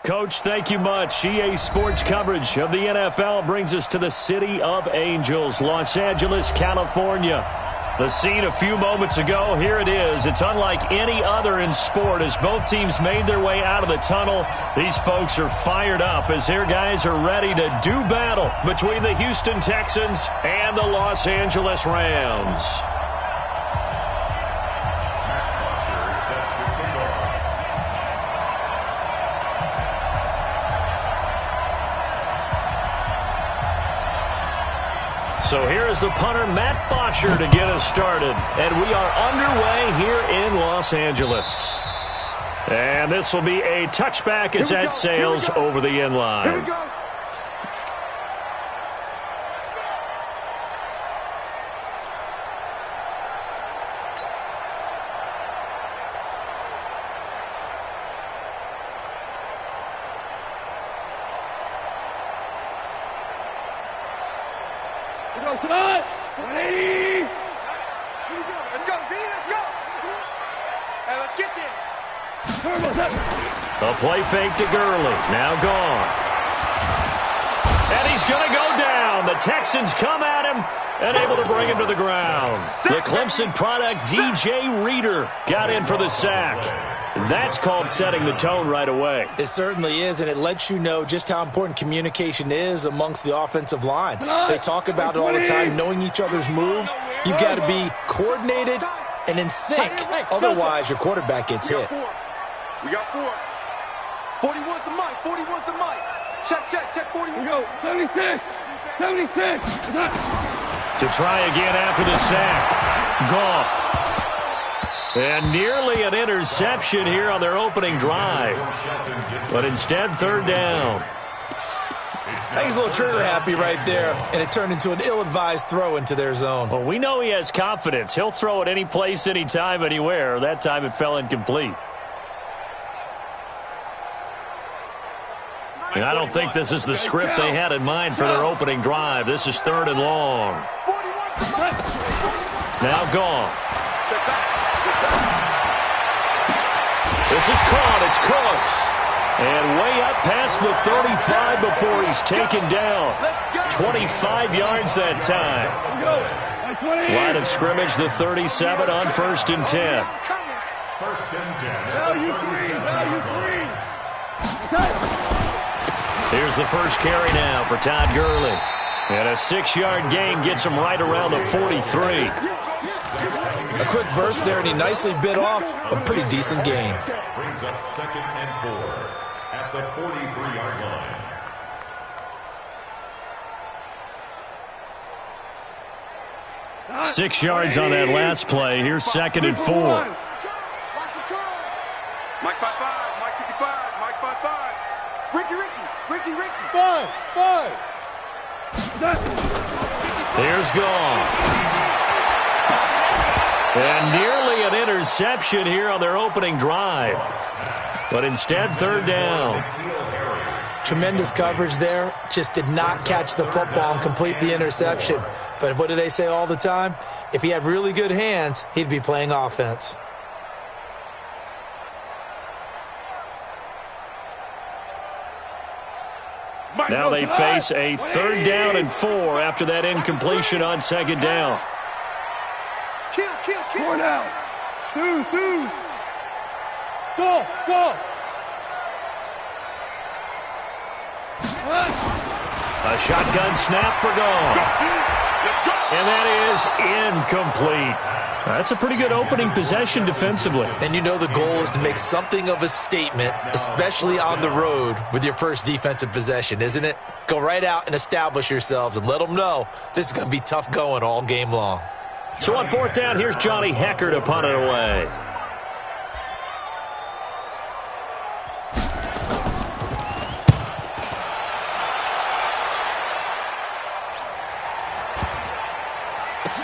Coach, thank you much. EA Sports coverage of the NFL brings us to the City of Angels, Los Angeles, California. The scene a few moments ago, here it is. It's unlike any other in sport as both teams made their way out of the tunnel. These folks are fired up as their guys are ready to do battle between the Houston Texans and the Los Angeles Rams. So here is the punter, Matt Bosher, to get us started. And we are underway here in Los Angeles. And this will be a touchback as that sails over the end line. Here we go. Tonight, 180. Here we go. Let's go, D. Let's go. Hey, let's get there. A play fake to Gurley. Now gone. And he's going to go down. The Texans come at him and able to bring him to the ground. The Clemson product, DJ Reader, got in for the sack. That's called setting the tone right away. It certainly is, and it lets you know just how important communication is amongst the offensive line. They talk about it all the time, knowing each other's moves. You've got to be coordinated and in sync. Otherwise, your quarterback gets hit. We got 4. 41's the mic. 41's the mic. Check 41. We go. 76. 76. To try again after the sack. Goff. And nearly an interception here on their opening drive. But instead, third down. I think he's a little trigger happy right there, and it turned into an ill-advised throw into their zone. Well, we know he has confidence. He'll throw it any place, anytime, anywhere. That time it fell incomplete. And I don't think this is the script they had in mind for their opening drive. This is third and long. Now gone. This is caught. It's Cooks. And way up past the 35 before he's taken down. 25 yards that time. Line of scrimmage, the 37 on 1st and 10. Here's the first carry now for Todd Gurley. And a 6-yard gain gets him right around the 43. A quick burst there, and he nicely bit off a pretty decent gain. Brings up 2nd and 4 at the 43-yard line. 6 yards on that last play. Here's 2nd and 4. Mike 5-5. Mike 55. Mike 5-5. Ricky. 5. Here's gone. And nearly an interception here on their opening drive. But instead, third down. Tremendous coverage there. Just did not catch the football and complete the interception. But what do they say all the time? If he had really good hands, he'd be playing offense. Now they face a 3rd down and 4 after that incompletion on 2nd down. Kill. 4 down. 2. Go. A shotgun snap for gone. And that is incomplete. That's a pretty good opening possession defensively. And you know the goal is to make something of a statement, especially on the road with your first defensive possession, isn't it? Go right out and establish yourselves and let them know this is going to be tough going all game long. So on 4th down, here's Johnny Hecker to punt it away.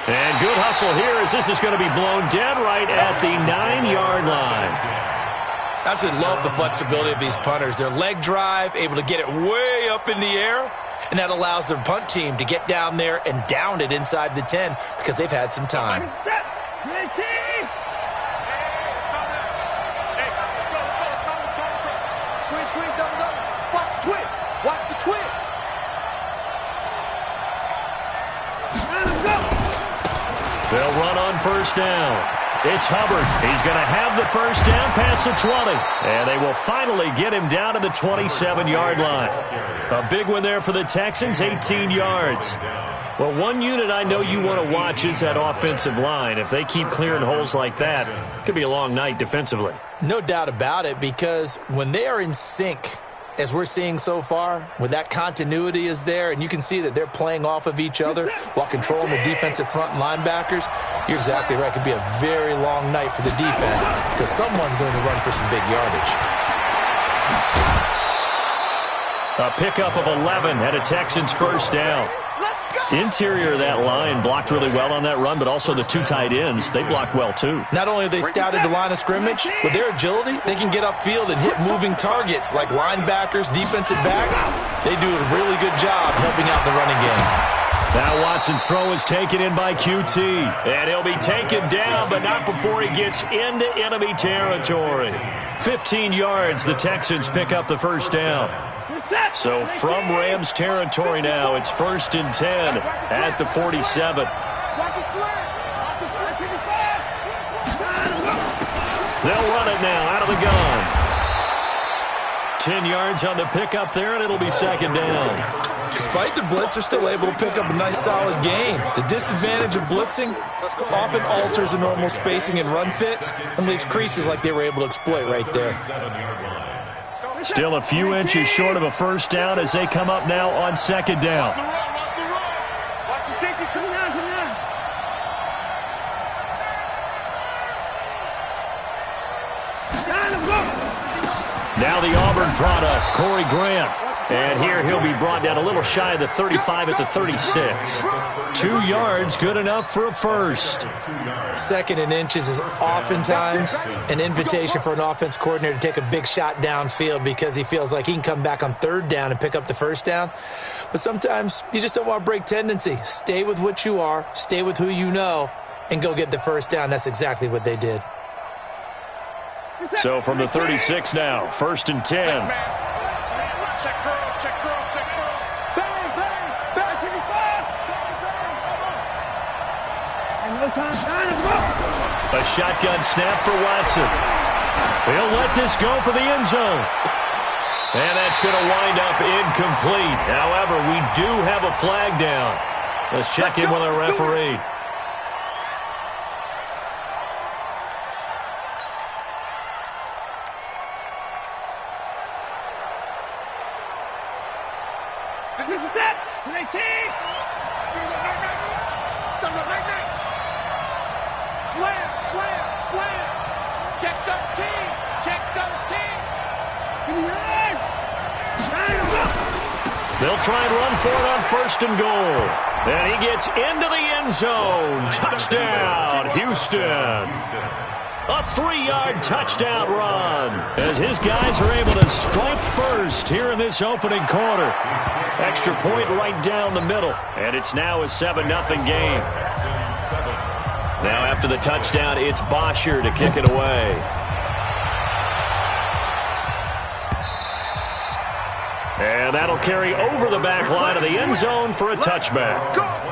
And good hustle here as this is going to be blown dead right at the 9-yard line. I absolutely love the flexibility of these punters. Their leg drive, able to get it way up in the air, and that allows their punt team to get down there and down it inside the 10 because they've had some time. Squeeze, double. They'll run on first down. It's Hubbard. He's going to have the first down past the 20. And they will finally get him down to the 27-yard line. A big one there for the Texans, 18 yards. Well, one unit I know you want to watch is that offensive line. If they keep clearing holes like that, it could be a long night defensively. No doubt about it, because when they are in sync, as we're seeing so far, when that continuity is there, and you can see that they're playing off of each other while controlling the defensive front linebackers, you're exactly right. It could be a very long night for the defense because someone's going to run for some big yardage. A pickup of 11 at a Texans first down. Interior of that line blocked really well on that run, but also the two tight ends, they blocked well too. Not only have they scouted the line of scrimmage, with their agility, they can get upfield and hit moving targets like linebackers, defensive backs. They do a really good job helping out the running game. Now Watson's throw is taken in by QT, and he'll be taken down, but not before he gets into enemy territory. 15 yards, the Texans pick up the first down. So from Rams territory now, it's 1st and 10 at the 47. They'll run it now out of the gun. 10 yards on the pickup there, and it'll be second down. Despite the blitz, they're still able to pick up a nice, solid gain. The disadvantage of blitzing often alters the normal spacing and run fits and leaves creases like they were able to exploit right there. Still a few inches short of a first down as they come up now on second down. Watch the safety. Come down, come down. Now the Auburn product, Corey Grant. And here he'll be brought down a little shy of the 35 at the 36. 2 yards, good enough for a first. 2nd and inches is oftentimes an invitation for an offense coordinator to take a big shot downfield because he feels like he can come back on 3rd down and pick up the first down. But sometimes you just don't want to break tendency. Stay with what you are, stay with who you know, and go get the first down. That's exactly what they did. So from the 36 now, 1st and 10. Check girls, check girls, check girls. Bang, bang, bang, 55. No time, a shotgun snap for Watson. He'll let this go for the end zone. And that's going to wind up incomplete. However, we do have a flag down. Let's check in with our referee. This is it. 18. Slam, slam, slam. Check 13. Check 13. They'll try and run for it on 1st and goal. And he gets into the end zone. Touchdown, Houston. A 3-yard touchdown run as his guys are able to strike first here in this opening quarter. Extra point right down the middle, and it's now a 7-0 game. Now after the touchdown, it's Bosher to kick it away. And that'll carry over the back line of the end zone for a touchback.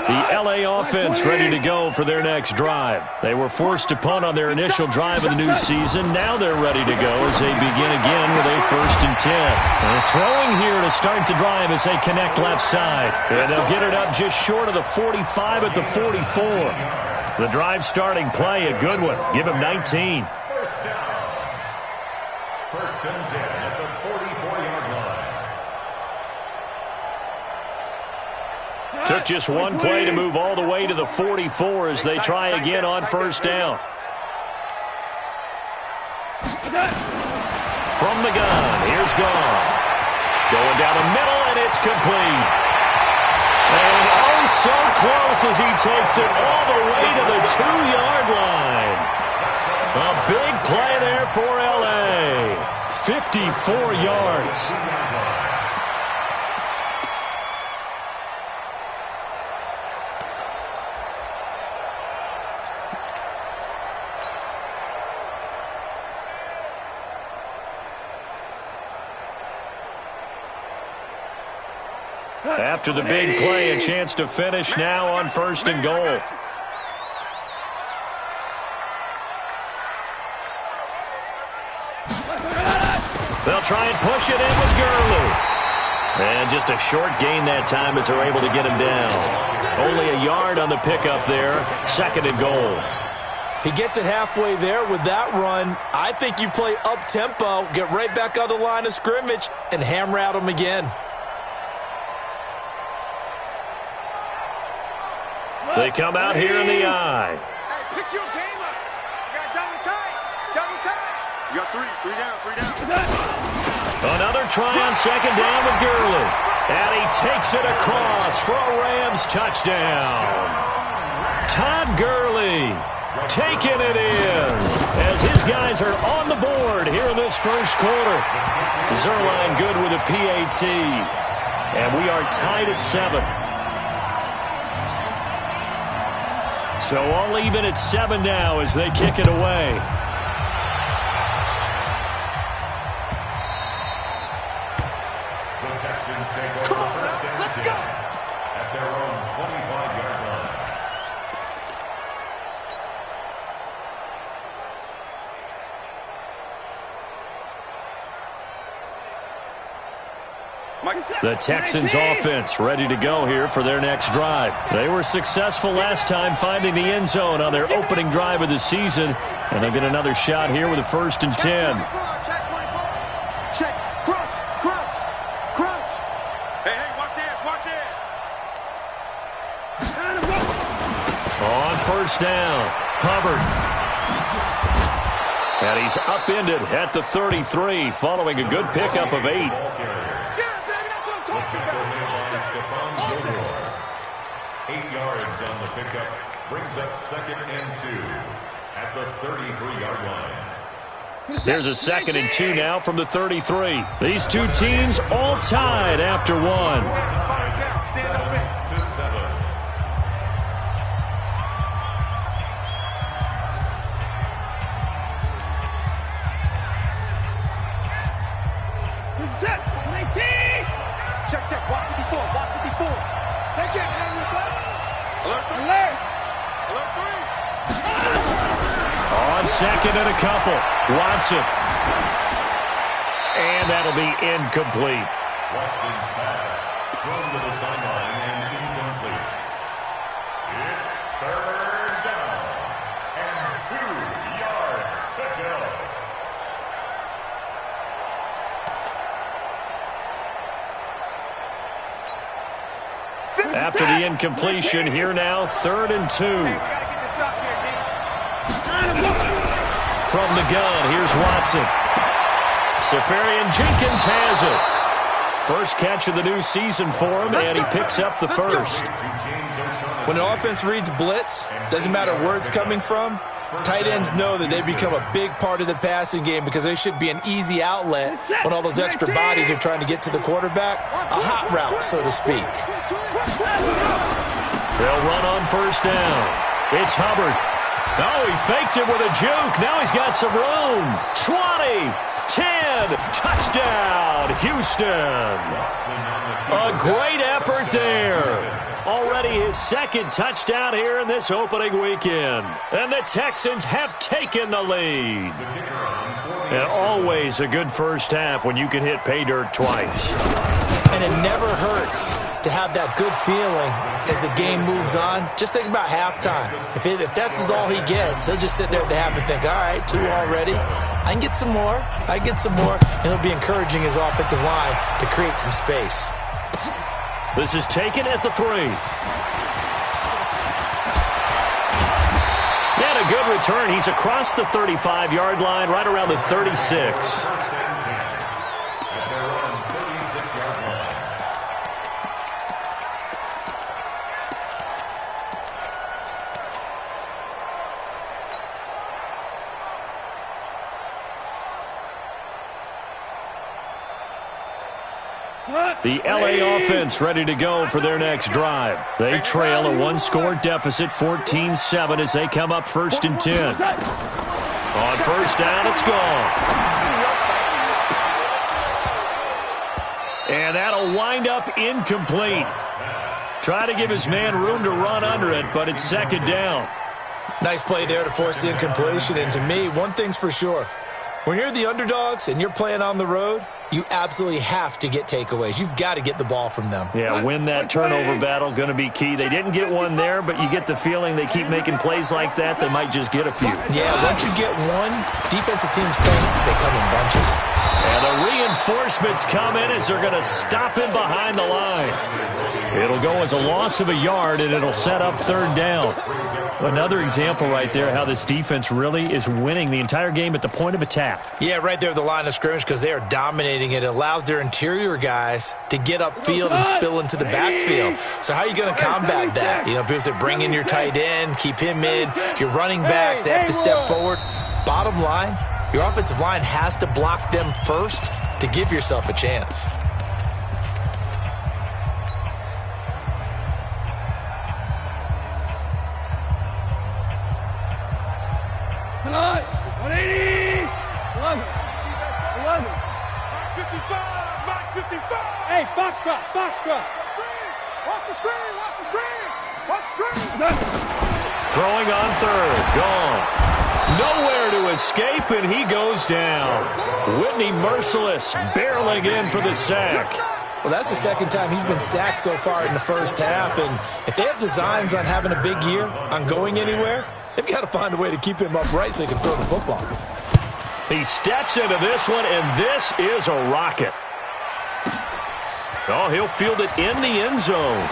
The LA offense ready to go for their next drive. They were forced to punt on their initial drive of the new season. Now they're ready to go as they begin again with a 1st and 10. They're throwing here to start the drive as they connect left side. And they'll get it up just short of the 45 at the 44. The drive starting play, a good one. Give him 19. First down. 1st and 10 at the 44-yard line. Took just one play to move all the way to the 44 as they try again on 1st down. From the gun, here's Goff. Going down the middle, and it's complete. And oh, so close as he takes it all the way to the 2-yard line. A big play there for L.A. 54 yards. After the big play, a chance to finish now on 1st and goal. They'll try and push it in with Gurley. And just a short gain that time as they're able to get him down. Only a yard on the pickup there. 2nd and goal. He gets it halfway there with that run. I think you play up-tempo, get right back on the line of scrimmage, and hammer at him again. They come out here in the eye. Hey, pick your game up. You got double tight. Double tight. You got three down. Another try on 2nd down with Gurley. And he takes it across for a Rams touchdown. Todd Gurley taking it in as his guys are on the board here in this 1st quarter. Zerline good with a PAT. And we are tied at 7. So all even at 7 now as they kick it away. The Texans take over 1st and 10 at their own 25-yard line. The Texans offense ready to go here for their next drive. They were successful last time finding the end zone on their opening drive of the season, and they'll get another shot here with a 1st and 10. Check, crunch. Hey, watch this. On 1st down, Hubbard. And he's upended at the 33 following a good pickup of 8. Gilmore. 8 yards on the pickup. Brings up 2nd and 2 at the 33-yard line. There's a 2nd and 2 now from the 33. These two teams all tied after 1. 7-7. This is it. 19. Check. Watch 54. Take it. Alert. 3. On 2nd and a couple. Watson. And that'll be incomplete. Watson's pass thrown to the sideline and incomplete. It's 3rd down and 2 yards to go. After the incompletion, here now, 3rd and 2. From the gun, here's Watson. Safarian Jenkins has it. First catch of the new season for him, and he picks up the 1st. When an offense reads blitz, doesn't matter where it's coming from, tight ends know that they become a big part of the passing game because they should be an easy outlet when all those extra bodies are trying to get to the quarterback. A hot route, so to speak. They'll run on 1st down. It's Hubbard. Oh, he faked it with a juke. Now he's got some room. 20, 10, touchdown, Houston. A great effort there. Already his 2nd touchdown here in this opening weekend. And the Texans have taken the lead. And always a good first half when you can hit pay dirt twice. And it never hurts to have that good feeling as the game moves on. Just think about halftime. If that's all he gets, he'll just sit there at the half and think, all right, 2 already. I can get some more. And he'll be encouraging his offensive line to create some space. This is taken at the 3. And a good return. He's across the 35-yard line, right around the 36. The LA offense ready to go for their next drive. They trail a 1-score deficit, 14-7, as they come up 1st and 10. On 1st down, it's gone. And that'll wind up incomplete. Try to give his man room to run under it, but it's second down. Nice play there to force the incompletion. And to me, one thing's for sure. When you're the underdogs and you're playing on the road, you absolutely have to get takeaways. You've got to get the ball from them. Yeah, win that turnover battle, going to be key. They didn't get one there, but you get the feeling they keep making plays like that, they might just get a few. Yeah, once you get one, defensive teams think they come in bunches. And the reinforcements come in as they're going to stop him behind the line. It'll go as a loss of a yard, and it'll set up third down. Another example right there how this defense really is winning the entire game at the point of attack. Yeah, right there at the line of scrimmage because they are dominating it. It allows their interior guys to get upfield and spill into the backfield. So how are you going to combat that? You know, because they bring in your tight end, keep him in. Your running backs, they have to step forward. Bottom line, your offensive line has to block them first to give yourself a chance. Tonight, 180, 11, 11. Mark 55, Mark 55. Hey, Foxtrot, Foxtrot. Watch the screen, watch the screen, watch the screen. Throwing on third, gone. Nowhere to escape, and he goes down. Whitney Merciless barreling in for the sack. Well, that's the second time he's been sacked so far in the first half, and if they have designs on having a big year, on going anywhere, they've got to find a way to keep him upright so he can throw the football. He steps into this one, and this is a rocket. Oh, he'll field it in the end zone.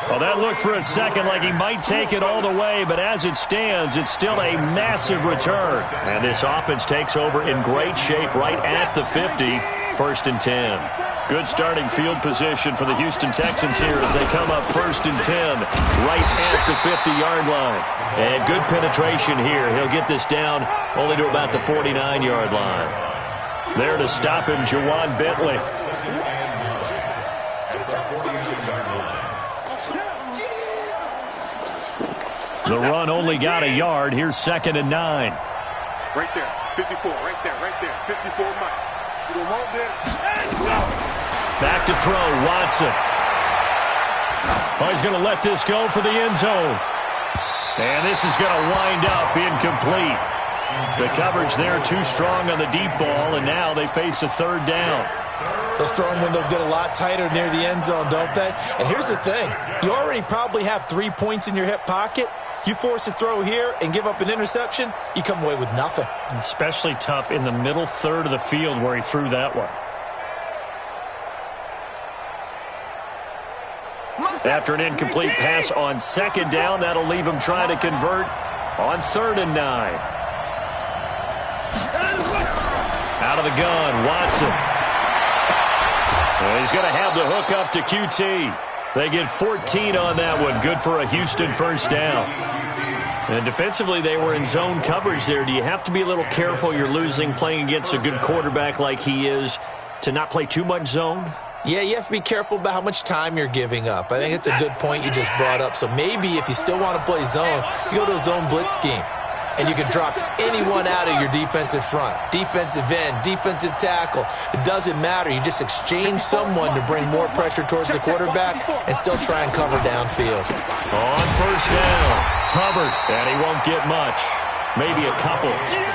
Well, that looked for a second like he might take it all the way, but as it stands, it's still a massive return. And this offense takes over in great shape right at the 50, 1st and 10. Good starting field position for the Houston Texans here as they come up 1st and 10 right at the 50-yard line. And good penetration here. He'll get this down only to about the 49-yard line. There to stop him, Juwan Bentley. The run only got a yard. Here's 2nd and 9. Right there, 54, right there, 54 Mike. You don't want this. And go! Back to throw, Watson. Oh, he's going to let this go for the end zone. And this is going to wind up incomplete. The coverage there too strong on the deep ball, and now they face a third down. Those throwing windows get a lot tighter near the end zone, don't they? And here's the thing. You already probably have 3 points in your hip pocket. You force a throw here and give up an interception, you come away with nothing. Especially tough in the middle third of the field where he threw that one. After an incomplete pass on 2nd down, that'll leave him trying to convert on 3rd and 9. Out of the gun, Watson. Well, he's going to have the hook up to QT. They get 14 on that one. Good for a Houston first down. And defensively, they were in zone coverage there. Do you have to be a little careful? You're losing playing against a good quarterback like he is to not play too much zone? Yeah, you have to be careful about how much time you're giving up. I think it's a good point you just brought up. So maybe if you still want to play zone, you go to a zone blitz scheme. And you can drop anyone out of your defensive front. Defensive end, defensive tackle. It doesn't matter. You just exchange someone to bring more pressure towards the quarterback and still try and cover downfield. On 1st down, Hubbard, and he won't get much. Maybe a couple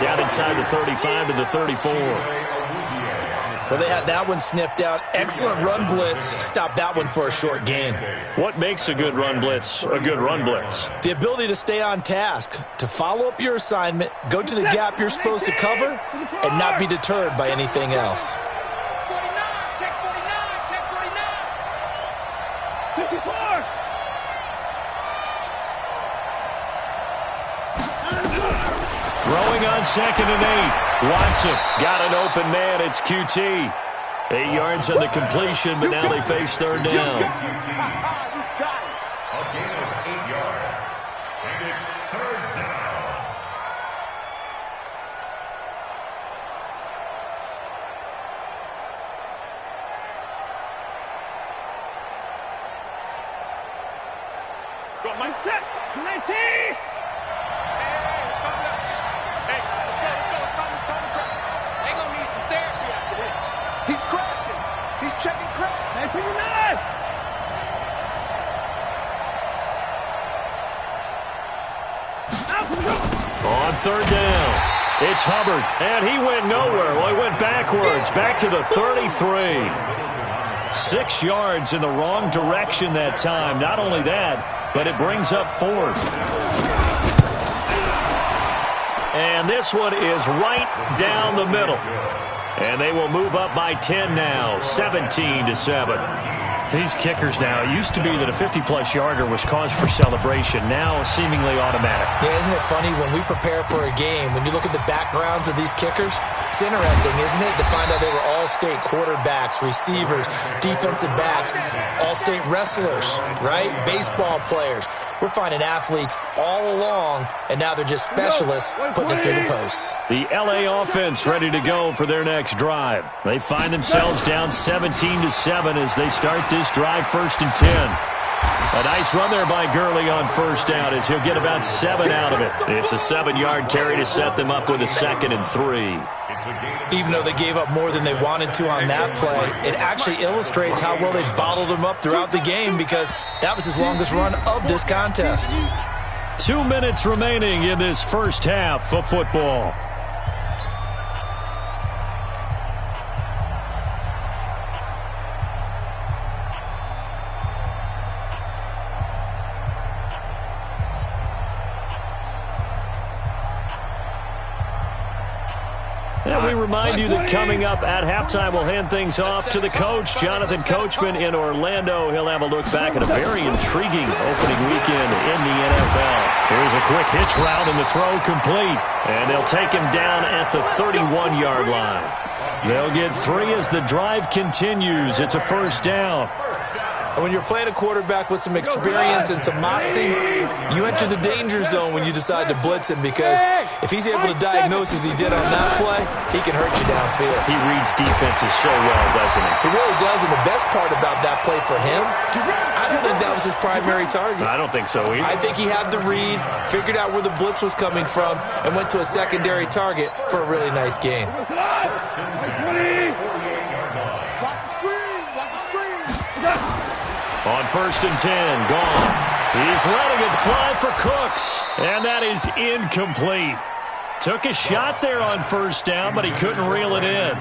down inside the 35 to the 34. Well, they had that one sniffed out. Excellent run blitz. Stop that one for a short gain. What makes a good run blitz a good run blitz? The ability to stay on task, to follow up your assignment, go to the gap you're supposed to cover, and not be deterred by anything else. 49, check 49, check 49. 54. Throwing on 2nd and 8. Watson got an open man. It's QT. 8 yards on the completion, but now they face 3rd down. A gain of 8 yards. And it's 3rd down. Got my set. 19. Hey, third down. It's Hubbard, and he went nowhere. Well, he went backwards, back to the 33. 6 yards in the wrong direction that time. Not only that, but it brings up fourth. And this one is right down the middle. And they will move up by 10 now, 17-7. These kickers now, it used to be that a 50-plus yarder was cause for celebration. Now seemingly automatic. Yeah, isn't it funny when we prepare for a game, when you look at the backgrounds of these kickers, it's interesting, isn't it, to find out they were all-state quarterbacks, receivers, defensive backs, all-state wrestlers, right? Baseball players. We're finding athletes all along, and now they're just specialists putting it through the posts. The L.A. offense ready to go for their next drive. They find themselves down 17-7 as they start this drive, 1st and 10. A nice run there by Gurley on first down as he'll get about 7 out of it. It's a 7-yard carry to set them up with a 2nd and 3. Even though they gave up more than they wanted to on that play, it actually illustrates how well they bottled them up throughout the game because that was his longest run of this contest. 2 minutes remaining in this first half of football. And we remind you that coming up at halftime, we'll hand things off to the coach, Jonathan Coachman in Orlando. He'll have a look back at a very intriguing opening weekend in the NFL. Here's a quick hitch route and the throw complete. And they'll take him down at the 31-yard line. They'll get 3 as the drive continues. It's a first down. And when you're playing a quarterback with some experience and some moxie, you enter the danger zone when you decide to blitz him because if he's able to diagnose as he did on that play, he can hurt you downfield. He reads defenses so well, doesn't he? He really does, and the best part about that play for him, I don't think that was his primary target. I don't think so either. I think he had the read, figured out where the blitz was coming from, and went to a secondary target for a really nice gain. On 1st and 10, Goff. He's letting it fly for Cooks, and that is incomplete. Took a shot there on first down, but he couldn't reel it in.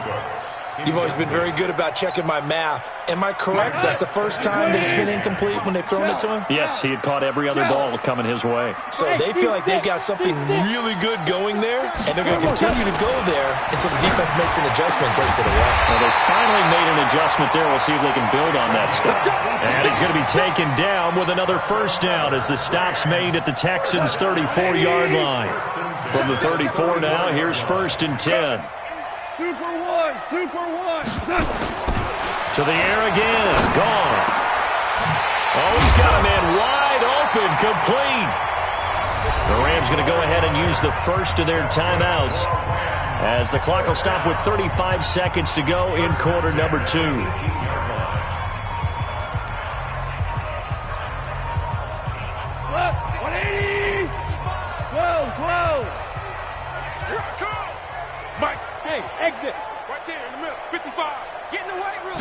You've always been very good about checking my math. Am I correct? That's the first time that it's been incomplete when they've thrown it to him? Yes, he had caught every other ball coming his way. So they feel like they've got something really good going there, and they're going to continue to go there until the defense makes an adjustment and takes it away. Well, they finally made an adjustment there. We'll see if they can build on that stuff. And he's going to be taken down with another first down as the stop's made at the Texans' 34-yard line. From the 34 now, here's 1st and 10. Super one. To the air again. Goff. Oh, he's got a man wide open, complete. The Rams going to go ahead and use the first of their timeouts as the clock will stop with 35 seconds to go in quarter number 2. Exit. Right there in the middle. 55. Get in the weight room.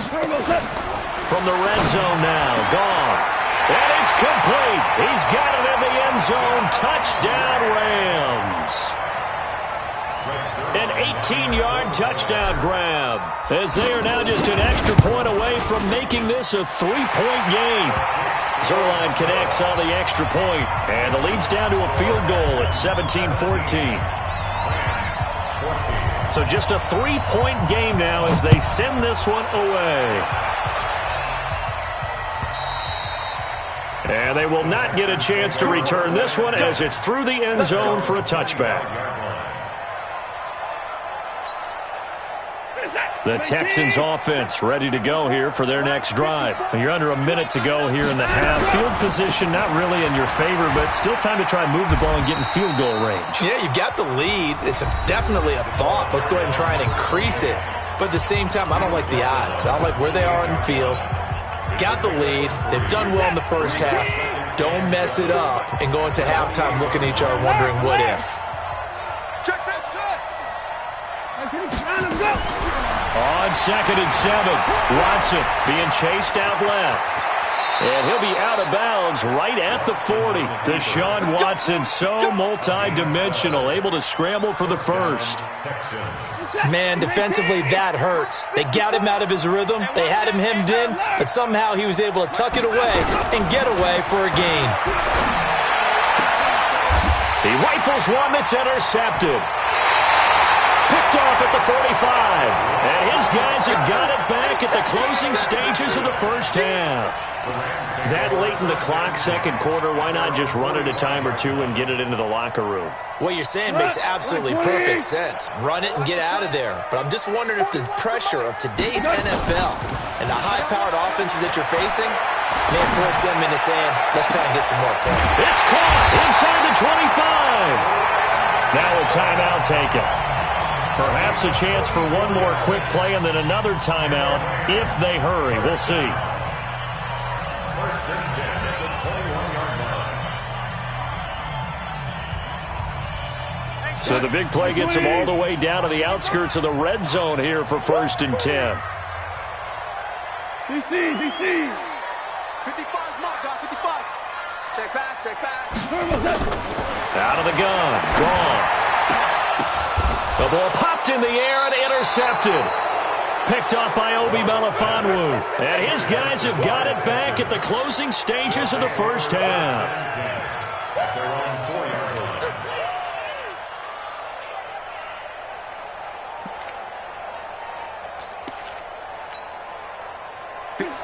From the red zone now. Goff. And it's complete. He's got it in the end zone. Touchdown, Rams. An 18-yard touchdown grab as they are now just an extra point away from making this a 3-point game. Zerline connects on the extra point, and the lead's down to a field goal at 17-14. So just a 3-point game now as they send this one away. And they will not get a chance to return this one as it's through the end zone for a touchback. The Texans offense ready to go here for their next drive. You're under a minute to go here in the half. Field position not really in your favor, but still time to try and move the ball and get in field goal range. Yeah, you've got the lead. It's definitely a thought. Let's go ahead and try and increase it. But at the same time, I don't like the odds. I don't like where they are on the field. Got the lead. They've done well in the first half. Don't mess it up and go into halftime looking at each other wondering what if. Check that shot. On 2nd and 7, Watson being chased out left. And he'll be out of bounds right at the 40. Deshaun Watson, so multi-dimensional, able to scramble for the first. Man, defensively, that hurts. They got him out of his rhythm. They had him hemmed in, but somehow he was able to tuck it away and get away for a gain. He rifles one that's intercepted. Picked off at the 45. And his guys have got it back at the closing stages of the first half. That late in the clock, second quarter, why not just run it a time or two and get it into the locker room? What you're saying makes absolutely perfect sense. Run it and get out of there. But I'm just wondering if the pressure of today's NFL and the high-powered offenses that you're facing may force them into saying, let's try and get some more points. It's caught inside the 25. Now a timeout taken. Perhaps a chance for one more quick play and then another timeout if they hurry. We'll see. First and 10 at the 21-yard line. So the big play gets them all the way down to the outskirts of the red zone here for first and 10. DC. 55, mark, 55. Check pass. Out of the gun. Gone. The ball popped in the air and intercepted. Picked up by Obi Melifonwu. And his guys have got it back at the closing stages of the first half. At their own 4-yard line.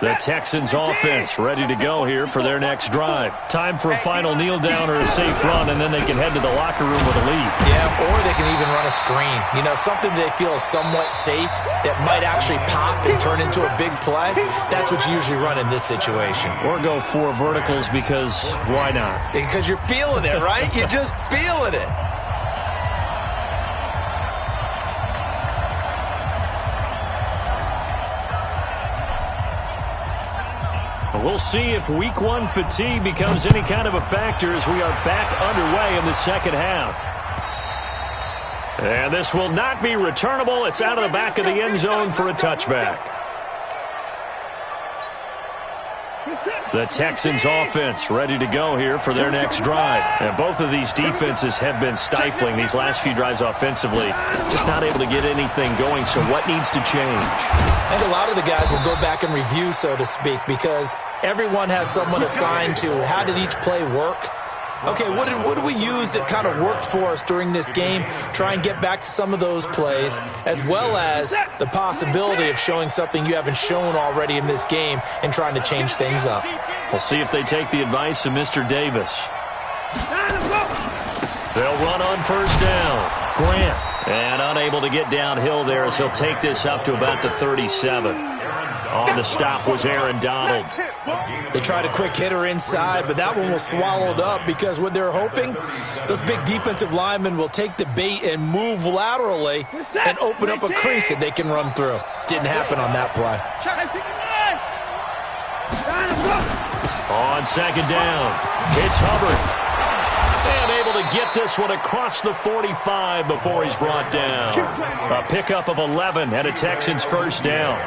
The Texans offense ready to go here for their next drive. Time for a final kneel down or a safe run, and then they can head to the locker room with a lead. Yeah, or they can even run a screen. You know, something they feel is somewhat safe that might actually pop and turn into a big play. That's what you usually run in this situation. Or go 4 verticals because why not? Because you're feeling it, right? You're just feeling it. We'll see if week 1 fatigue becomes any kind of a factor as we are back underway in the second half. And this will not be returnable. It's out of the back of the end zone for a touchback. The Texans offense ready to go here for their next drive. And both of these defenses have been stifling these last few drives offensively. Just not able to get anything going, so what needs to change? And a lot of the guys will go back and review, so to speak, because everyone has someone assigned to how did each play work. Okay, what did we use that kind of worked for us during this game? Try and get back to some of those plays, as well as the possibility of showing something you haven't shown already in this game and trying to change things up. We'll see if they take the advice of Mr. Davis. They'll run on first down. Grant. And unable to get downhill there as he'll take this up to about the 37. On the stop was Aaron Donald. They tried a quick hitter inside, but that one was swallowed up because what they're hoping, those big defensive linemen will take the bait and move laterally and open up a crease that they can run through. Didn't happen on that play. On second down, it's Hubbard. And able to get this one across the 45 before he's brought down. A pickup of 11 and a Texans first down.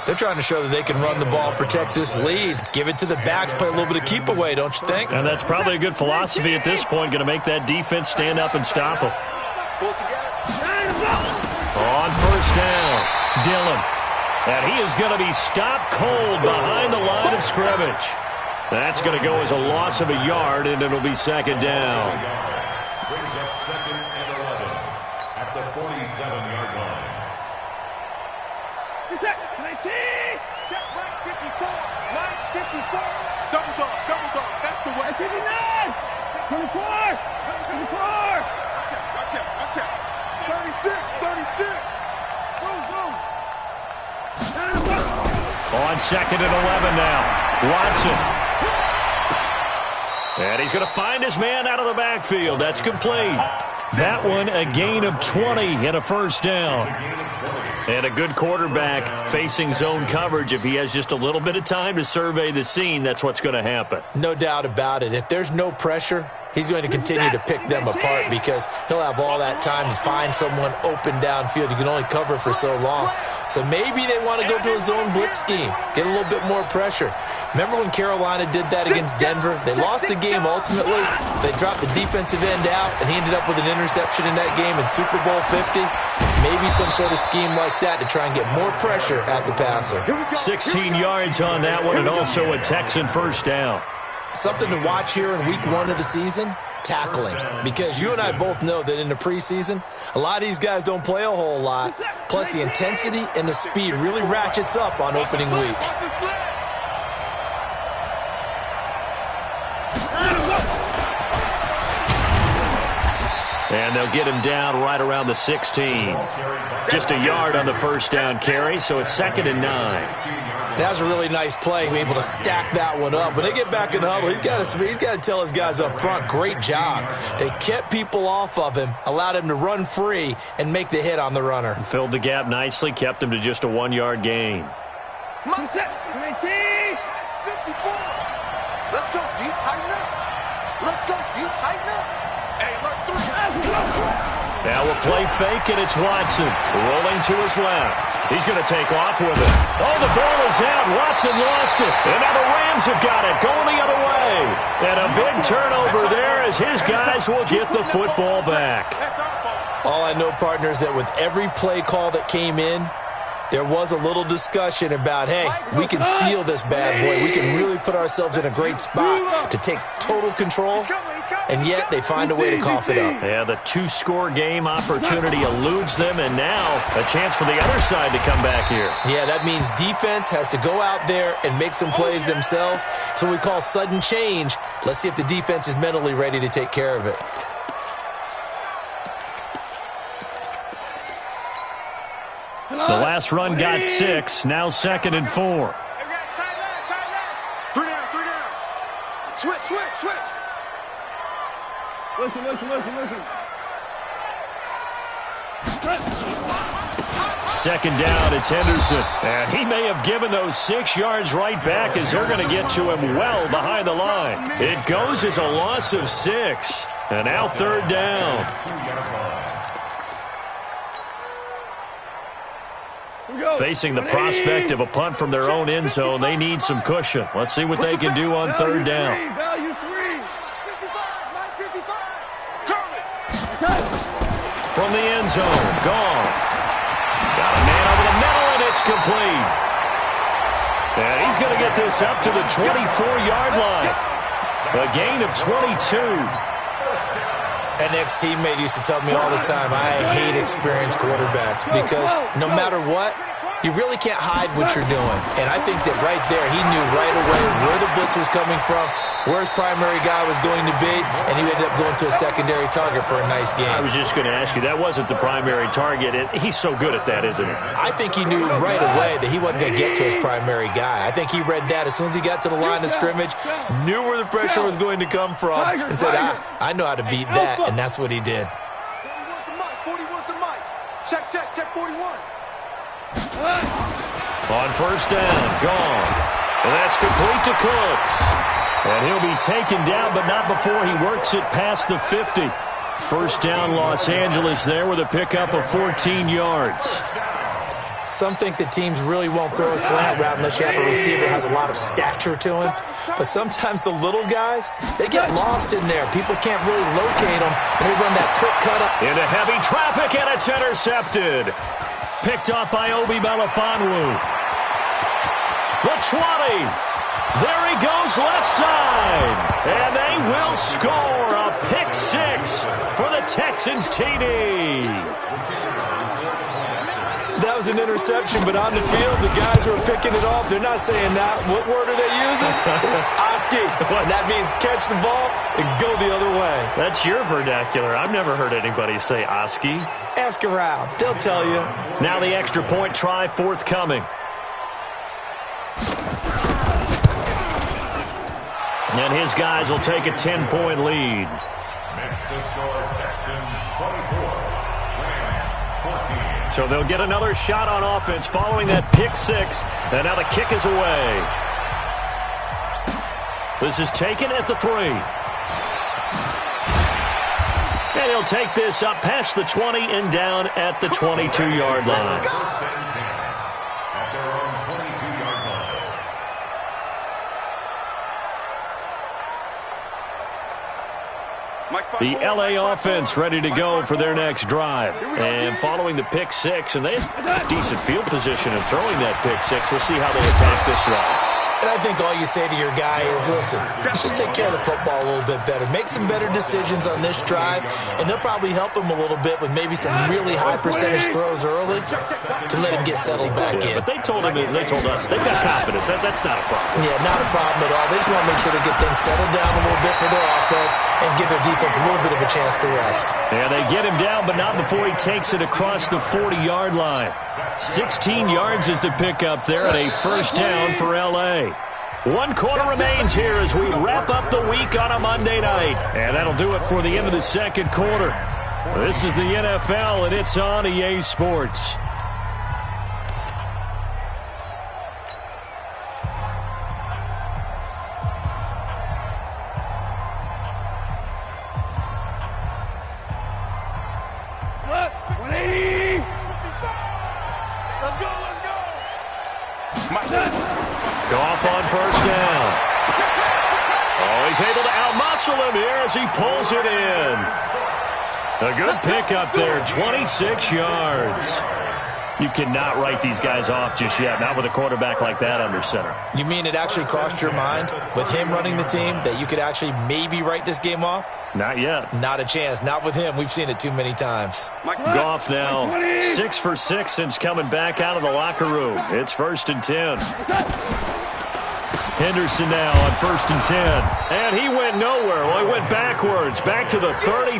They're trying to show that they can run the ball, protect this lead, give it to the backs, play a little bit of keep away, don't you think? And that's probably a good philosophy at this point, going to make that defense stand up and stop them. On first down, Dillon. And he is going to be stopped cold behind the line of scrimmage. That's going to go as a loss of a yard, and it'll be second down. Brings up second and 11 at the 47-yard line. Check right 54. Right 54. Double dog. That's the way. 59. 24. 24. Watch out. 36. Go. On second and 11 now. Watson. And he's going to find his man out of the backfield. That's complete. That one, a gain of 20 and a first down. And a good quarterback facing zone coverage, if he has just a little bit of time to survey the scene, that's what's going to happen. No doubt about it. If there's no pressure, he's going to continue to pick them apart because he'll have all that time to find someone open downfield. You can only cover for so long. So maybe they want to go to a zone blitz scheme, get a little bit more pressure. Remember when Carolina did that against Denver? They lost the game ultimately. They dropped the defensive end out, and he ended up with an interception in that game in Super Bowl 50. Maybe some sort of scheme like that to try and get more pressure at the passer. 16 yards on that one, and also a Texan first down. Something to watch here in week 1 of the season, tackling. Because you and I both know that in the preseason, a lot of these guys don't play a whole lot. Plus the intensity and the speed really ratchets up on opening week. And they'll get him down right around the 16. Just a yard on the first down carry, so it's 2nd and 9. That was a really nice play, able to stack that one up. When they get back in the huddle, he's got to tell his guys up front, great job. They kept people off of him, allowed him to run free, and make the hit on the runner. Filled the gap nicely, kept him to just a 1-yard gain. Set, 19, 54. Let's go, D, tighten up. Let's go, D, tighten up. Hey, look, 3. Now we'll play fake, and it's Watson rolling to his left. He's going to take off with it. Oh, the ball is out. Watson lost it. And now the Rams have got it, going the other way. And a big turnover there as his guys will get the football back. All I know, partners, that with every play call that came in, there was a little discussion about, hey, we can seal this bad boy. We can really put ourselves in a great spot to take total control, and yet they find a way to cough it up. Yeah, the 2-score game opportunity eludes them, and now a chance for the other side to come back here. Yeah, that means defense has to go out there and make some plays themselves. So we call sudden change. Let's see if the defense is mentally ready to take care of it. The last run got 6, now 2nd and 4. 3 down. Switch. Listen. 2nd down, it's Henderson. And he may have given those 6 yards right back as they're going to get to him well behind the line. It goes as a loss of 6. And now 3rd down. Facing the prospect of a punt from their own end zone, they need some cushion. Let's see what they can do on 3rd down. Value 3. 55. From the end zone, Goff. Got a man over the middle, and it's complete. And he's going to get this up to the 24-yard line. A gain of 22. An ex-teammate used to tell me all the time, I hate experienced quarterbacks because no matter what, you really can't hide what you're doing. And I think that right there, he knew right away where the blitz was coming from, where his primary guy was going to be, and he ended up going to a secondary target for a nice game. I was just going to ask you, that wasn't the primary target. He's so good at that, isn't he? I think he knew right away that he wasn't going to get to his primary guy. I think he read that as soon as he got to the line of scrimmage, knew where the pressure was going to come from, and said, I know how to beat that, and that's what he did. 41's the mic. Check, 41. On 1st down, gone. And that's complete to Cooks. And he'll be taken down, but not before he works it past the 50. 1st down, Los Angeles there with a pickup of 14 yards. Some think that teams really won't throw a slant route unless you have a receiver that has a lot of stature to him. But sometimes the little guys, they get lost in there. People can't really locate them, and they run that quick cut up. Into heavy traffic, and it's intercepted. Picked up by Obi Melifonwu. The 20. There he goes left side. And they will score a pick 6 for the Texans TD. That was an interception, but on the field, the guys who are picking it off, they're not saying that. What word are they using? It's Oski. And that means catch the ball and go the other way. That's your vernacular. I've never heard anybody say Oski. Ask around. They'll tell you. Now the extra point try forthcoming. And his guys will take a 10-point lead. Makes the score Texans 24, Rams 14. So they'll get another shot on offense following that pick six. And now the kick is away. This is taken at the 3. And he'll take this up past the 20 and down at the 22-yard line. First and 10 at their own 22-yard line. The LA offense ready to go for their next drive. And following the pick six, and they have decent field position in throwing that pick six. We'll see how they attack this drive. And I think all you say to your guy is, listen, let's just take care of the football a little bit better. Make some better decisions on this drive, and they'll probably help him a little bit with maybe some really high percentage throws early to let him get settled back in. But they told us they've got confidence. That's not a problem. Yeah, not a problem at all. They just want to make sure they get things settled down a little bit for their offense and give their defense a little bit of a chance to rest. Yeah, they get him down, but not before he takes it across the 40-yard line. 16 yards is the pickup there, and a first down for L.A. 1 quarter remains here as we wrap up the week on a Monday night. And that'll do it for the end of the second quarter. This is the NFL, and it's on EA Sports. Goff on first down. Oh, he's able to outmuscle him here as he pulls it in. A good pickup there, 26 yards. You cannot write these guys off just yet, not with a quarterback like that under center. You mean it actually crossed your mind with him running the team that you could actually maybe write this game off? Not yet. Not a chance. Not with him. We've seen it too many times. Goff now 6 for 6 since coming back out of the locker room. It's 1st and 10. Henderson now on 1st and 10. And he went nowhere. Well, he went backwards, back to the 33.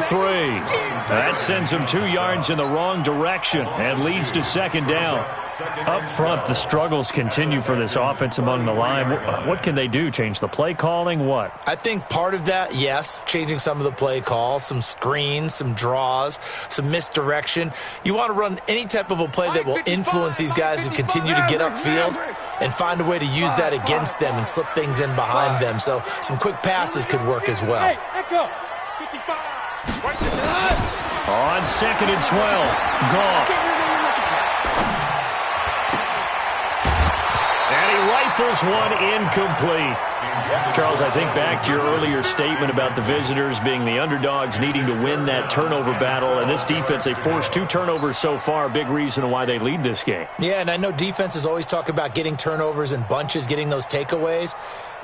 That sends him 2 yards in the wrong direction and leads to 2nd down. Up front, the struggles continue for this offense among the line. What can they do? Change the play calling? What? I think part of that, yes, changing some of the play calls, some screens, some draws, some misdirection. You want to run any type of a play that will influence these guys and continue to get upfield and find a way to use that against them and slip things in behind them. So some quick passes could work as well. On 2nd and 12, Goff. And he rifles one incomplete. Charles, I think back to your earlier statement about the visitors being the underdogs needing to win that turnover battle. And this defense, they forced 2 turnovers so far. Big reason why they lead this game. Yeah, and I know defenses always talk about getting turnovers in bunches, getting those takeaways.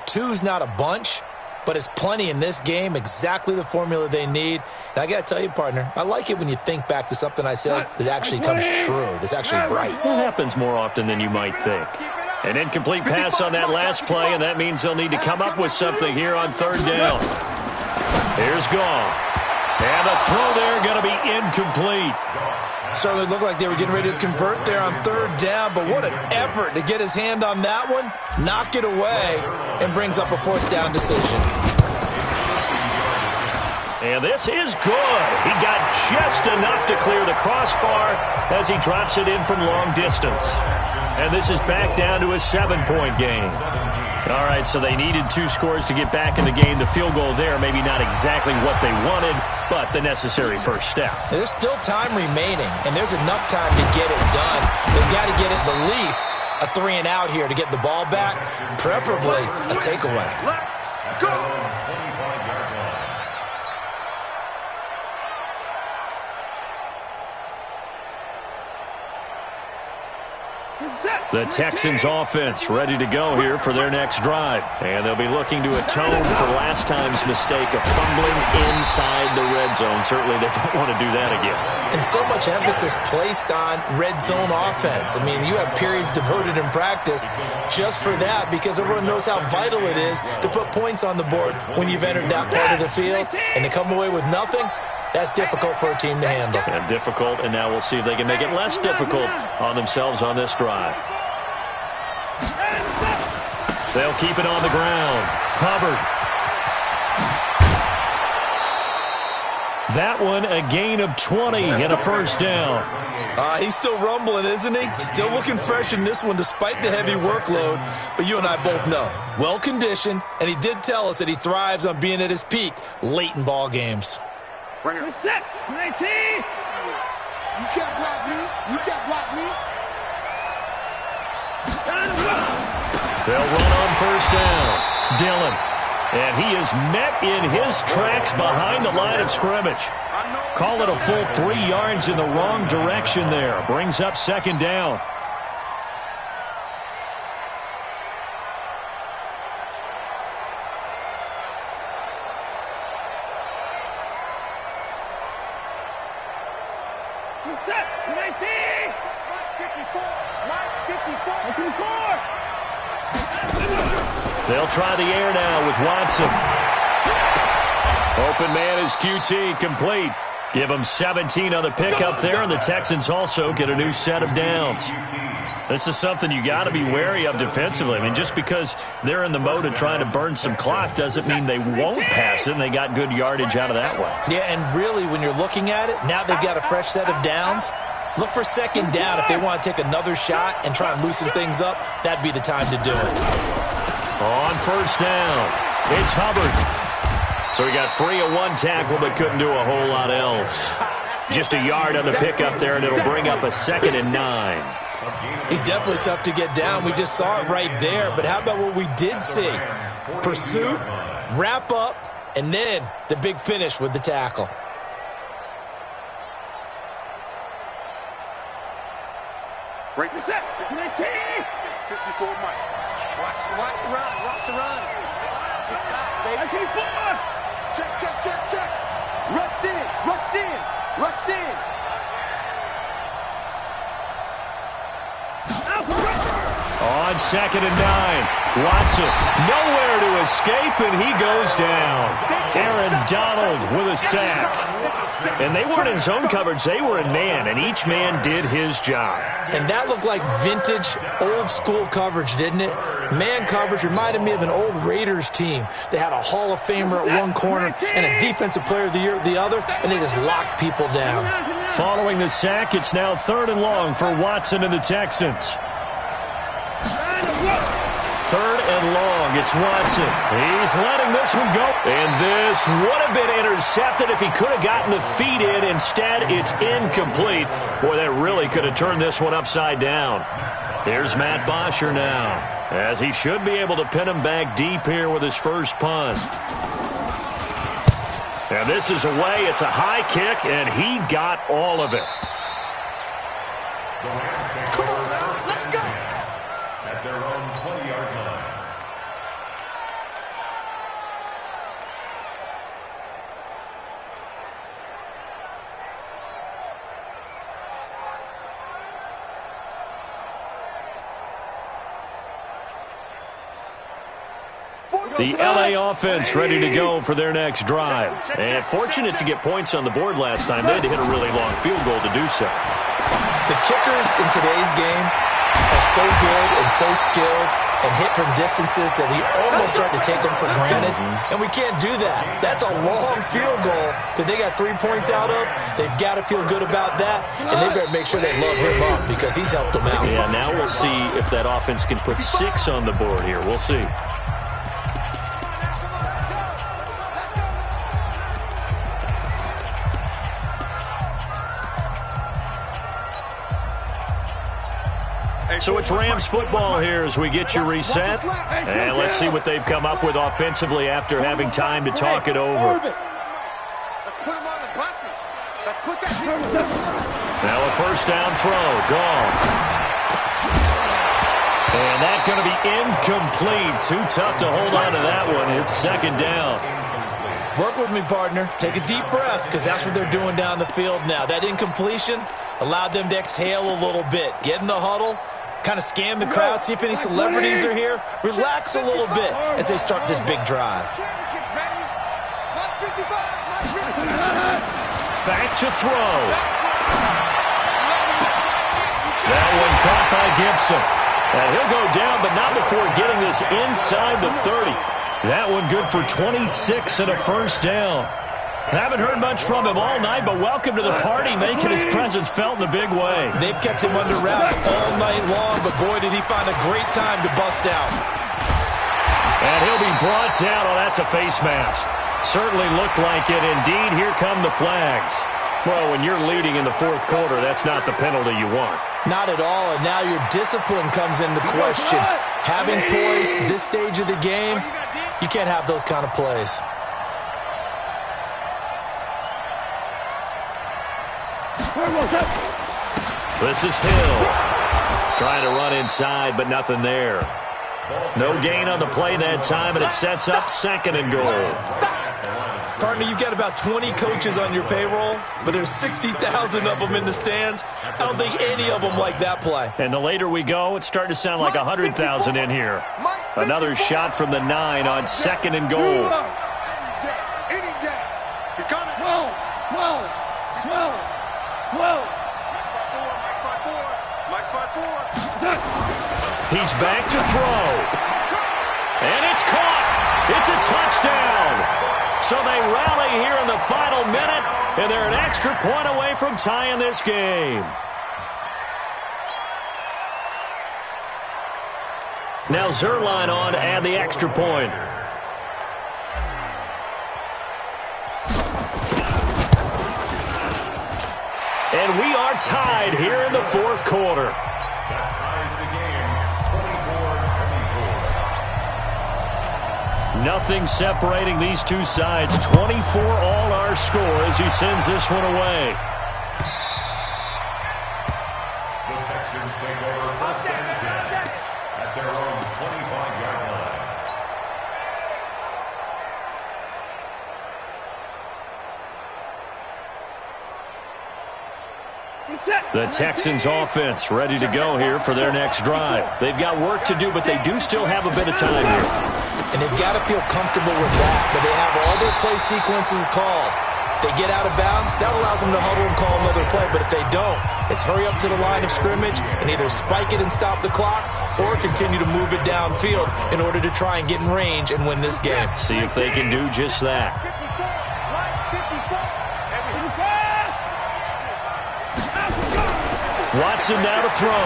2's not a bunch, but it's plenty in this game, exactly the formula they need. And I got to tell you, partner, I like it when you think back to something I said that actually comes true, that's actually right. That happens more often than you might think. An incomplete pass on that last play, and that means they'll need to come up with something here on 3rd down. Here's Goff. And the throw there going to be incomplete. Certainly looked like they were getting ready to convert there on 3rd down, but what an effort to get his hand on that one, knock it away, and brings up a 4th down decision. And this is good. He got just enough to clear the crossbar as he drops it in from long distance. And this is back down to a 7-point game. All right, so they needed 2 scores to get back in the game. The field goal there, maybe not exactly what they wanted, but the necessary first step. There's still time remaining, and there's enough time to get it done. They've got to get at the least a 3 and out here to get the ball back, preferably a takeaway. Let's go! 25-yard line. The Texans offense ready to go here for their next drive. And they'll be looking to atone for last time's mistake of fumbling inside the red zone. Certainly they don't want to do that again. And so much emphasis placed on red zone offense. I mean, you have periods devoted in practice just for that because everyone knows how vital it is to put points on the board when you've entered that part of the field. And to come away with nothing, that's difficult for a team to handle. And difficult, and now we'll see if they can make it less difficult on themselves on this drive. They'll keep it on the ground. Hubbard. That one a gain of 20 and a first down. He's still rumbling, isn't he? Still looking fresh in this one despite the heavy workload. But you and I both know, well-conditioned, and he did tell us that he thrives on being at his peak late in ball games. Set. 19. You can't block me. You can't block me. They'll run on first down. Dillon. And he is met in his tracks behind the line of scrimmage. Call it a full 3 yards in the wrong direction there. Brings up second down. Set. 19. 54. They'll try the air now with Watson. Open man is QT, complete. Give them 17 on the pickup there, and the Texans also get a new set of downs. This is something you got to be wary of defensively. I mean, just because they're in the mode of trying to burn some clock doesn't mean they won't pass it, and they got good yardage out of that one. Yeah, and really, when you're looking at it, now they've got a fresh set of downs. Look for second down. If they want to take another shot and try and loosen things up, that'd be the time to do it. On first down, it's Hubbard. So he got free of one tackle but couldn't do a whole lot else. Just a yard on the pickup there, and it'll bring up a 2nd and 9. He's definitely tough to get down. We just saw it right there. But how about what we did see? Pursuit, wrap up, and then the big finish with the tackle. Break the set. 19. 54 Mike. Watch the run. Watch the run. This side, baby. 54. Check. Rush in. On 2nd and 9, Watson nowhere to escape, and he goes down. Aaron Donald with a sack. And they weren't in zone coverage, they were in man, and each man did his job. And that looked like vintage, old-school coverage, didn't it? Man coverage reminded me of an old Raiders team. They had a Hall of Famer at one corner and a Defensive Player of the Year at the other, and they just locked people down. Following the sack, it's now 3rd and long for Watson and the Texans. 3rd and long, it's Watson. He's letting this one go. And this would have been intercepted if he could have gotten the feet in. Instead, it's incomplete. Boy, that really could have turned this one upside down. Here's Matt Bosher now, as he should be able to pin him back deep here with his first punt. And this is away. It's a high kick, and he got all of it. Come on now, let's go. At their own 20-yard line. The LA offense ready to go for their next drive. And fortunate to get points on the board last time. They had to hit a really long field goal to do so. The kickers in today's game are so good and so skilled and hit from distances that we almost start to take them for granted. And we can't do that. That's a long field goal that they got 3 points out of. They've got to feel good about that, and they better make sure they load him up because he's helped them out. Yeah, now we'll see if that offense can put 6 on the board here. We'll see. So it's Rams football here as we get you reset. And let's see what they've come up with offensively after having time to talk it over. Let's put him on the buses. Let's put that. Now a first down throw. Gone. And that's going to be incomplete. Too tough to hold on to that one. It's 2nd down. Work with me, partner. Take a deep breath because that's what they're doing down the field now. That incompletion allowed them to exhale a little bit. Get in the huddle. Kind of scan the crowd, see if any celebrities are here. Relax a little bit as they start this big drive. Back to throw. That one caught by Gibson. And he'll go down, but not before getting this inside the 30. That one good for 26 and a first down. Haven't heard much from him all night, but welcome to the party, making his presence felt in a big way. They've kept him under wraps all night long, but boy, did he find a great time to bust out. And he'll be brought down. Oh, that's a face mask. Certainly looked like it. Indeed, here come the flags. Well, when you're leading in the fourth quarter, that's not the penalty you want. Not at all, and now your discipline comes into question. Having poise this stage of the game, you can't have those kind of plays. This is Hill. Trying to run inside, but nothing there. No gain on the play that time, and it sets up 2nd and goal. Partner, you've got about 20 coaches on your payroll, but there's 60,000 of them in the stands. I don't think any of them like that play. And the later we go, it's starting to sound like 100,000 in here. Another shot from the 9 on 2nd and goal. He's coming. 12. Mike's 5-4. He's back to throw. And it's caught. It's a touchdown. So they rally here in the final minute, and they're an extra point away from tying this game. Now Zerline on to add the extra point. And we are tied here in the fourth quarter. That ties the game 24-24. Nothing separating these two sides. 24 all our score as he sends this one away. The Texans take over first and 10 at their own 25-yard line. The Texans offense ready to go here for their next drive. They've got work to do, but they do still have a bit of time here. And they've got to feel comfortable with that, but they have all their play sequences called. If they get out of bounds, that allows them to huddle and call another play, but if they don't, it's hurry up to the line of scrimmage and either spike it and stop the clock or continue to move it downfield in order to try and get in range and win this game. See if they can do just that. Watson now to throw.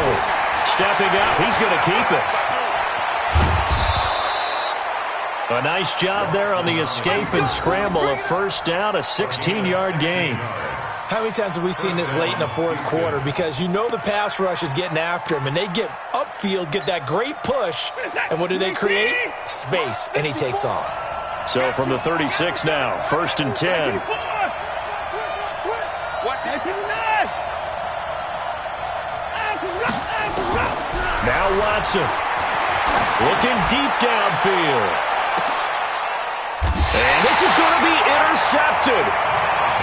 Stepping up, he's going to keep it. A nice job there on the escape and scramble. A first down, a 16-yard gain. How many times have we seen this late in the fourth quarter? Because you know the pass rush is getting after him, and they get upfield, get that great push, and what do they create? Space, and he takes off. So from the 36 now, 1st and 10. Now Watson looking deep downfield. And this is going to be intercepted.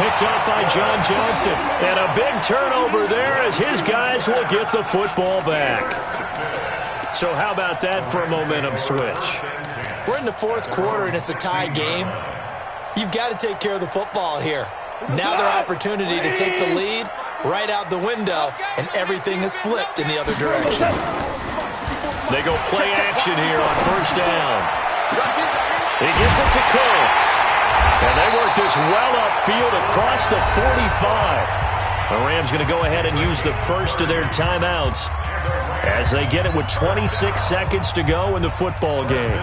Picked up by John Johnson. And a big turnover there as his guys will get the football back. So how about that for a momentum switch? We're in the fourth quarter and it's a tie game. You've got to take care of the football here. Now their opportunity to take the lead right out the window, and everything is flipped in the other direction. They go play action here on first down. He gets it to Cooks. And they work this well upfield across the 45. The Rams going to go ahead and use the first of their timeouts as they get it with 26 seconds to go in the football game.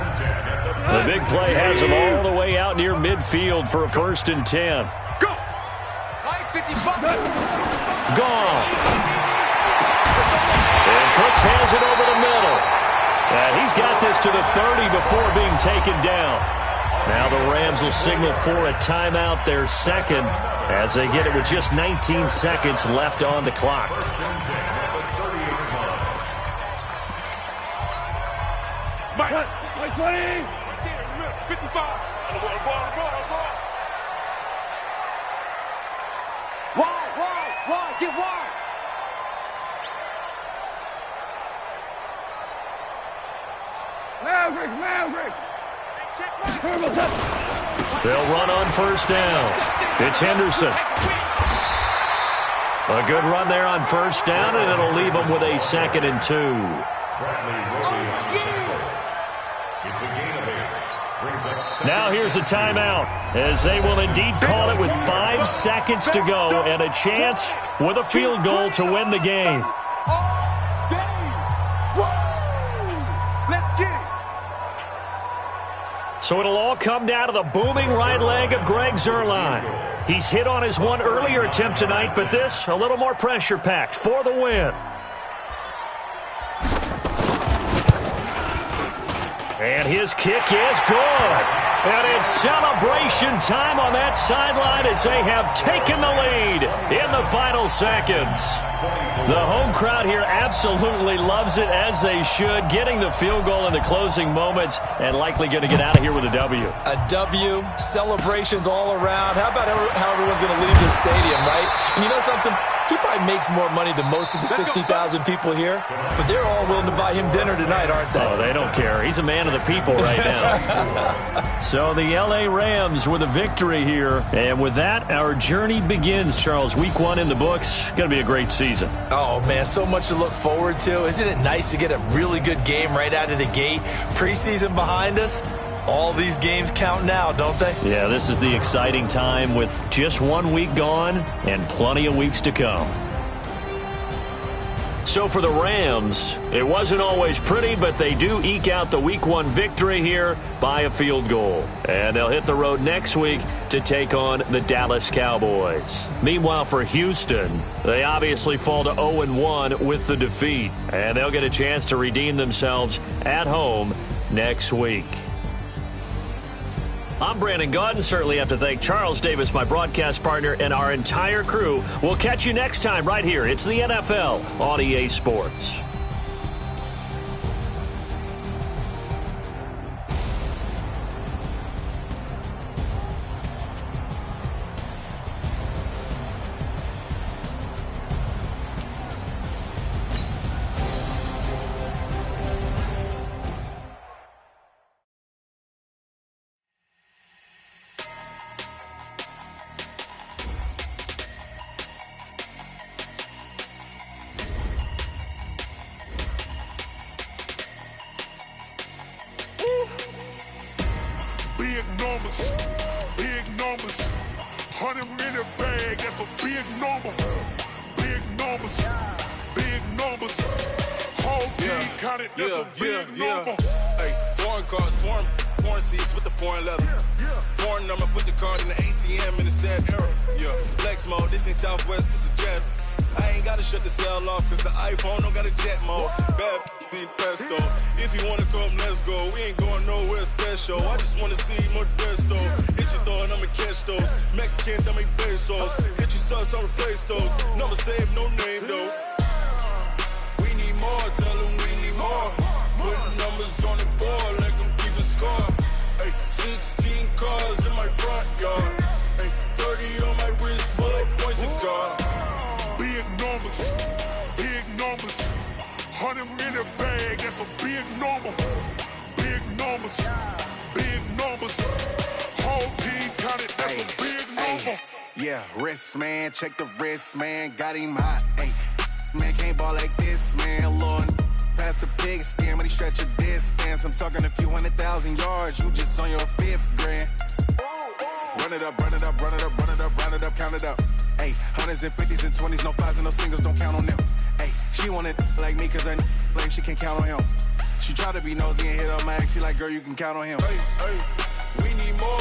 The big play has them all the way out near midfield for a 1st and 10. Gone. And Cooks has it over the middle. And he's got this to the 30 before being taken down. Now the Rams will signal for a timeout, their second, as they get it with just 19 seconds left on the clock. Mike 20. 55. Wide, get wide. Maverick. They'll run on first down. It's Henderson. A good run there on first down, and it'll leave them with a 2nd and 2. Bradley Roby on the tackle. It's a gain of 8. Now here's a timeout, as they will indeed call it with 5 seconds to go and a chance with a field goal to win the game. Let's get it. So it'll all come down to the booming right leg of Greg Zuerlein. He's hit on his one earlier attempt tonight, but this a little more pressure-packed for the win. And his kick is good. And it's celebration time on that sideline as they have taken the lead in the final seconds. The home crowd here absolutely loves it, as they should, getting the field goal in the closing moments and likely going to get out of here with a W. A W, celebrations all around. How about how everyone's going to leave this stadium, right? And you know something? He probably makes more money than most of the 60,000 people here, but they're all willing to buy him dinner tonight, aren't they? Oh, they don't care. He's a man of the people right now. So the L.A. Rams with a victory here, and with that, our journey begins, Charles. Week 1 in the books. Going to be a great season. Oh, man, so much to look forward to. Isn't it nice to get a really good game right out of the gate? Preseason behind us. All these games count now, don't they? Yeah, this is the exciting time with just 1 week gone and plenty of weeks to come. So for the Rams, it wasn't always pretty, but they do eke out the Week 1 victory here by a field goal. And they'll hit the road next week to take on the Dallas Cowboys. Meanwhile, for Houston, they obviously fall to 0-1 with the defeat. And they'll get a chance to redeem themselves at home next week. I'm Brandon Gaudin. Certainly have to thank Charles Davis, my broadcast partner, and our entire crew. We'll catch you next time right here. It's the NFL on EA Sports. Big numbers, 100-minute bag, that's a big number. Big numbers, whole team counted, that's a big number. Hey, foreign cars, foreign seats with the foreign leather. Foreign number, put the card in the ATM in the sad era. Yeah, flex mode, this ain't Southwest, this is Jet. I ain't gotta shut the cell off, cause the iPhone don't got a jet mode. Bad need pesto. If you wanna come, let's go. We ain't going nowhere special. I just wanna see more Modesto. Hit your throw and I'ma catch those. Mexican, dummy pesos. Hit your sauce, I'll replace those. Number save, no name though. We need more, tell them we need more. Put numbers on the board, let them keep the score. Hey, 16 cars in my front yard. Hey, 30 on my wrist, bullet pointed guard. Big numbers, 100-minute bag, that's a big number. Big numbers, whole team counted, that's a big number. Yeah, wrist man, check the wrist man, got him hot. Ay, man can't ball like this, man. Lord, past the pig skin when he stretch a distance. I'm talking a few 100,000 yards, you just on your 5th grand. Run it up, count it up. Ay, hundreds and 50s and 20s, no 5s and no singles, don't count on them. Ay, she want it like me, cause her like she can't count on him. She try to be nosy and hit her max, she like, girl, you can count on him. Hey, we need more,